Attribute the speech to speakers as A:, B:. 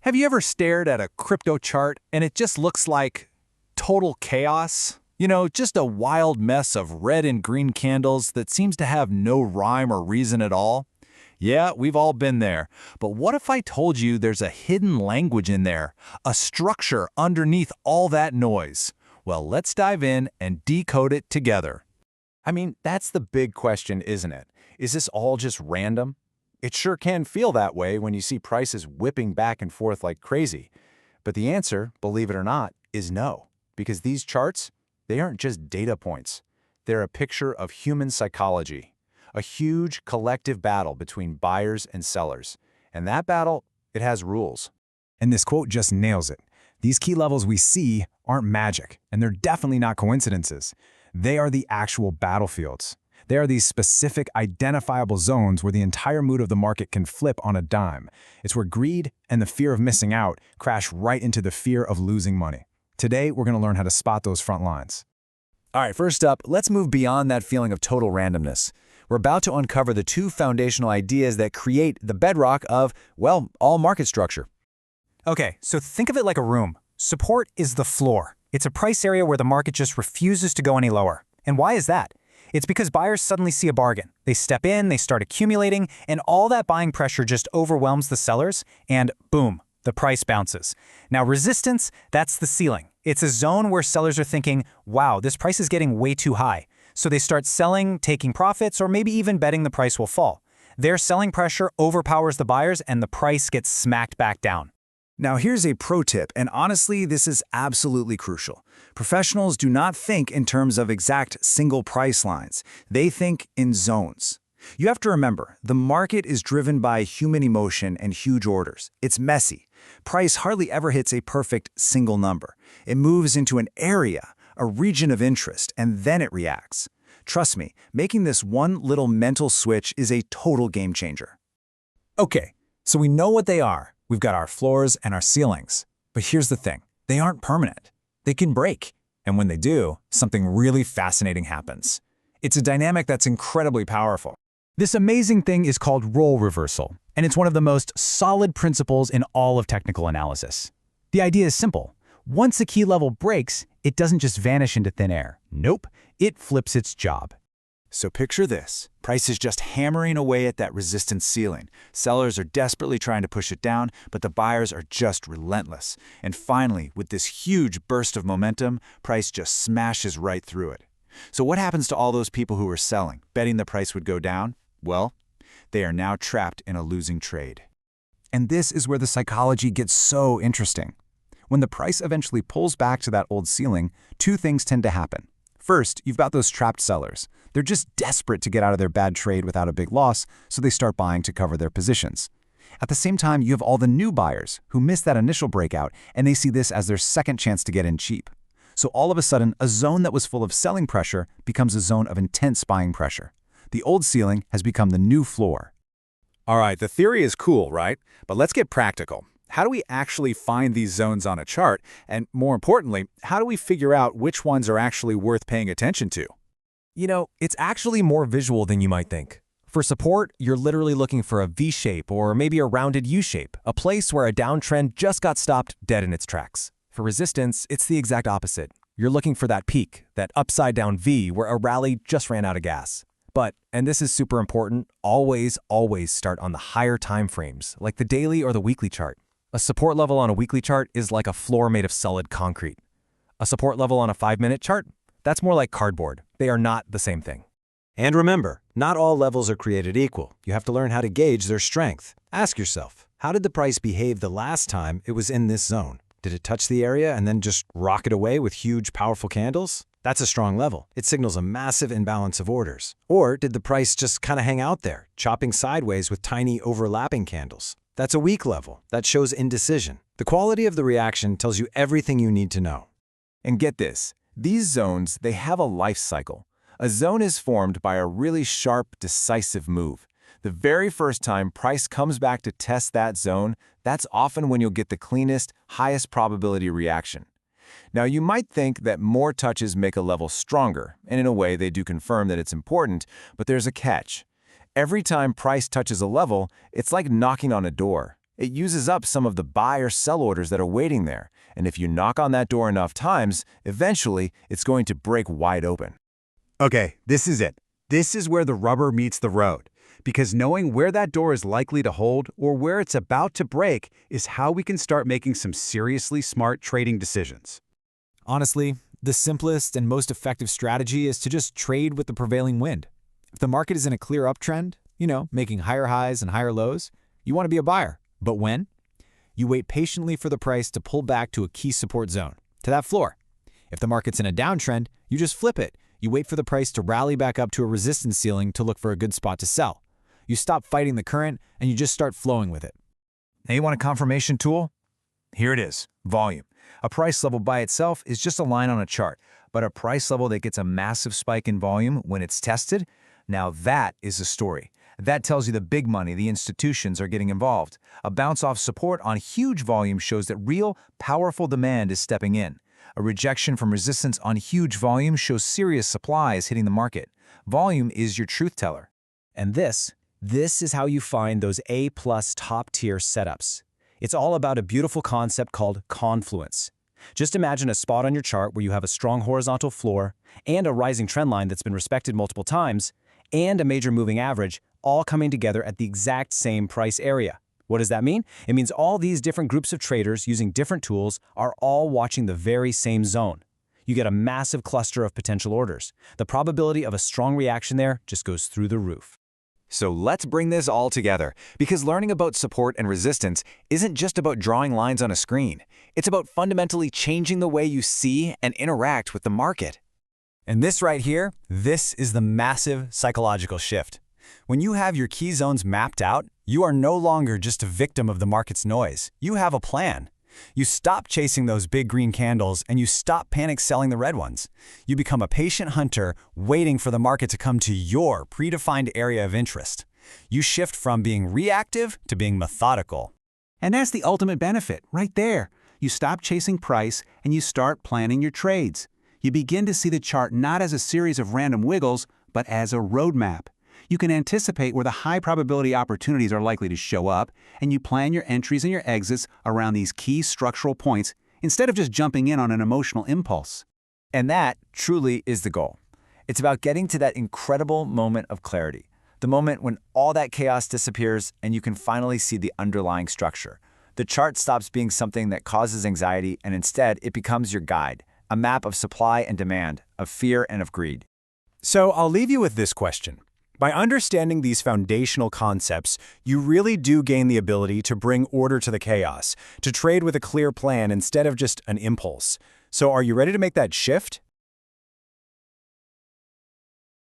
A: Have you ever stared at a crypto chart and it just looks like total chaos? You know, just a wild mess of red and green candles that seems to have no rhyme or reason at all? Yeah, we've all been there. But what if I told you there's a hidden language in there, a structure underneath all that noise? Well, let's dive in and decode it together.
B: I mean, that's the big question, isn't it? Is this all just random? It sure can feel that way when you see prices whipping back and forth like crazy. But the answer, believe it or not, is no. Because these charts, they aren't just data points. They're a picture of human psychology, a huge collective battle between buyers and sellers. And that battle, it has rules.
C: And this quote just nails it. These key levels we see aren't magic, and they're definitely not coincidences. They are the actual battlefields. They are these specific, identifiable zones where the entire mood of the market can flip on a dime. It's where greed and the fear of missing out crash right into the fear of losing money. Today, we're going to learn how to spot those front lines.
A: All right, first up, let's move beyond that feeling of total randomness. We're about to uncover the two foundational ideas that create the bedrock of, well, all market structure.
D: Okay, so think of it like a room. Support is the floor. It's a price area where the market just refuses to go any lower. And why is that? It's because buyers suddenly see a bargain. They step in, they start accumulating, and all that buying pressure just overwhelms the sellers, and boom, the price bounces. Now, resistance, that's the ceiling. It's a zone where sellers are thinking, wow, this price is getting way too high. So they start selling, taking profits, or maybe even betting the price will fall. Their selling pressure overpowers the buyers, and the price gets smacked back down.
C: Now here's a pro tip, and honestly, this is absolutely crucial. Professionals do not think in terms of exact single price lines. They think in zones. You have to remember, the market is driven by human emotion and huge orders. It's messy. Price hardly ever hits a perfect single number. It moves into an area, a region of interest, and then it reacts. Trust me, making this one little mental switch is a total game changer.
A: Okay, so we know what they are. We've got our floors and our ceilings. But here's the thing. They aren't permanent. They can break. And when they do, something really fascinating happens. It's a dynamic that's incredibly powerful. This amazing thing is called role reversal, and it's one of the most solid principles in all of technical analysis. The idea is simple. Once a key level breaks, it doesn't just vanish into thin air. Nope, it flips its job.
B: So picture this. Price is just hammering away at that resistance ceiling. Sellers are desperately trying to push it down, but the buyers are just relentless. And finally, with this huge burst of momentum, price just smashes right through it. So what happens to all those people who were selling, betting the price would go down? Well, they are now trapped in a losing trade.
C: And this is where the psychology gets so interesting. When the price eventually pulls back to that old ceiling, two things tend to happen. First, you've got those trapped sellers. They're just desperate to get out of their bad trade without a big loss, so they start buying to cover their positions. At the same time, you have all the new buyers who missed that initial breakout, and they see this as their second chance to get in cheap. So all of a sudden, a zone that was full of selling pressure becomes a zone of intense buying pressure. The old ceiling has become the new floor.
B: All right, the theory is cool, right? But let's get practical. How do we actually find these zones on a chart? And more importantly, how do we figure out which ones are actually worth paying attention to?
E: You know, it's actually more visual than you might think. For support, you're literally looking for a V shape or maybe a rounded U shape, a place where a downtrend just got stopped dead in its tracks. For resistance, it's the exact opposite. You're looking for that peak, that upside-down V where a rally just ran out of gas. But, and this is super important, always start on the higher time frames, like the daily or the weekly chart. A support level on a weekly chart is like a floor made of solid concrete. A support level on a 5-minute chart? That's more like cardboard. They are not the same thing.
F: And remember, not all levels are created equal. You have to learn how to gauge their strength. Ask yourself, how did the price behave the last time it was in this zone? Did it touch the area and then just rocket away with huge, powerful candles? That's a strong level. It signals a massive imbalance of orders. Or did the price just kind of hang out there, chopping sideways with tiny overlapping candles? That's a weak level. That shows indecision. The quality of the reaction tells you everything you need to know.
B: And get this, these zones, they have a life cycle. A zone is formed by a really sharp, decisive move. The very first time price comes back to test that zone, that's often when you'll get the cleanest, highest probability reaction. Now, you might think that more touches make a level stronger, and in a way they do confirm that it's important, but there's a catch. Every time price touches a level, it's like knocking on a door. It uses up some of the buy or sell orders that are waiting there, and if you knock on that door enough times, eventually it's going to break wide open.
C: Okay, this is it. This is where the rubber meets the road. Because knowing where that door is likely to hold or where it's about to break is how we can start making some seriously smart trading decisions.
D: Honestly, the simplest and most effective strategy is to just trade with the prevailing wind. If the market is in a clear uptrend, making higher highs and higher lows, you want to be a buyer. But when? You wait patiently for the price to pull back to a key support zone, to that floor. If the market's in a downtrend, you just flip it. You wait for the price to rally back up to a resistance ceiling to look for a good spot to sell. You stop fighting the current and you just start flowing with it.
A: Now you want a confirmation tool? Here it is, volume. A price level by itself is just a line on a chart, but a price level that gets a massive spike in volume when it's tested, now that is a story. That tells you the big money, the institutions, are getting involved. A bounce off support on huge volume shows that real, powerful demand is stepping in. A rejection from resistance on huge volume shows serious supply is hitting the market. Volume is your truth teller.
F: And this is how you find those A-plus top-tier setups. It's all about a beautiful concept called confluence. Just imagine a spot on your chart where you have a strong horizontal floor and a rising trend line that's been respected multiple times and a major moving average all coming together at the exact same price area. What does that mean? It means all these different groups of traders using different tools are all watching the very same zone. You get a massive cluster of potential orders. The probability of a strong reaction there just goes through the roof.
B: So let's bring this all together, because learning about support and resistance isn't just about drawing lines on a screen. It's about fundamentally changing the way you see and interact with the market.
C: And this right here, this is the massive psychological shift. When you have your key zones mapped out, you are no longer just a victim of the market's noise. You have a plan. You stop chasing those big green candles and you stop panic selling the red ones. You become a patient hunter waiting for the market to come to your predefined area of interest. You shift from being reactive to being methodical.
G: And that's the ultimate benefit, right there. You stop chasing price and you start planning your trades. You begin to see the chart not as a series of random wiggles, but as a roadmap. You can anticipate where the high probability opportunities are likely to show up, and you plan your entries and your exits around these key structural points instead of just jumping in on an emotional impulse.
A: And that truly is the goal. It's about getting to that incredible moment of clarity, the moment when all that chaos disappears and you can finally see the underlying structure. The chart stops being something that causes anxiety, and instead it becomes your guide, a map of supply and demand, of fear and of greed.
C: So I'll leave you with this question. By understanding these foundational concepts, you really do gain the ability to bring order to the chaos, to trade with a clear plan instead of just an impulse. So are you ready to make that shift?